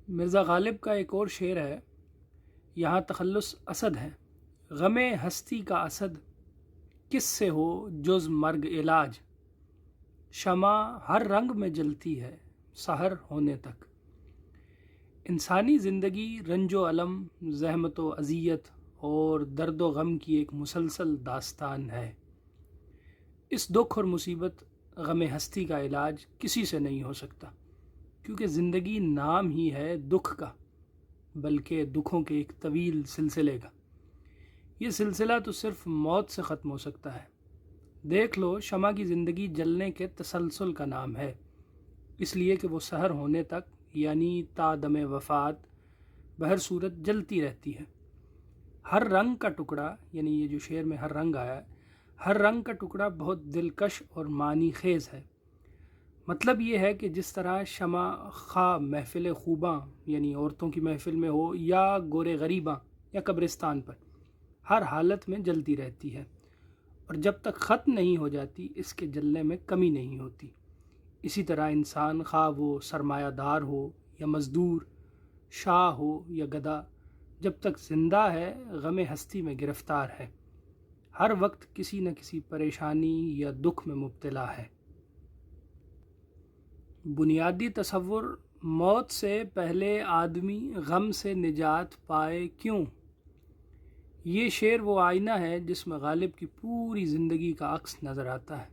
مرزا غالب کا ایک اور شعر ہے، یہاں تخلص اسد ہے۔ غم ہستی کا اسد کس سے ہو جز مرگ علاج، شمع ہر رنگ میں جلتی ہے سحر ہونے تک۔ انسانی زندگی رنج و الم، زحمت و اذیت اور درد و غم کی ایک مسلسل داستان ہے۔ اس دکھ اور مصیبت غم ہستی کا علاج کسی سے نہیں ہو سکتا، کیونکہ زندگی نام ہی ہے دکھ کا، بلکہ دکھوں کے ایک طویل سلسلے کا۔ یہ سلسلہ تو صرف موت سے ختم ہو سکتا ہے۔ دیکھ لو، شمع کی زندگی جلنے کے تسلسل کا نام ہے، اس لیے کہ وہ سحر ہونے تک یعنی تا دم وفات بہر صورت جلتی رہتی ہے۔ ہر رنگ کا ٹکڑا، یعنی یہ جو شعر میں ہر رنگ آیا ہے، ہر رنگ کا ٹکڑا بہت دلکش اور معنی خیز ہے۔ مطلب یہ ہے کہ جس طرح شمع خواہ محفل خوباں یعنی عورتوں کی محفل میں ہو یا گورے غریباں یا قبرستان پر، ہر حالت میں جلتی رہتی ہے، اور جب تک ختم نہیں ہو جاتی اس کے جلنے میں کمی نہیں ہوتی۔ اسی طرح انسان خواہ وہ سرمایہ دار ہو یا مزدور، شاہ ہو یا گدھا، جب تک زندہ ہے غم ہستی میں گرفتار ہے، ہر وقت کسی نہ کسی پریشانی یا دکھ میں مبتلا ہے۔ بنیادی تصور: موت سے پہلے آدمی غم سے نجات پائے کیوں؟ یہ شعر وہ آئینہ ہے جس میں غالب کی پوری زندگی کا عکس نظر آتا ہے۔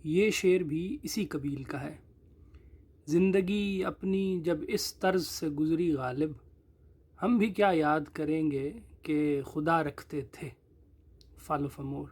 یہ شعر بھی اسی قبیل کا ہے۔ زندگی اپنی جب اس طرز سے گزری غالب، ہم بھی کیا یاد کریں گے کہ خدا رکھتے تھے۔ Follow for more.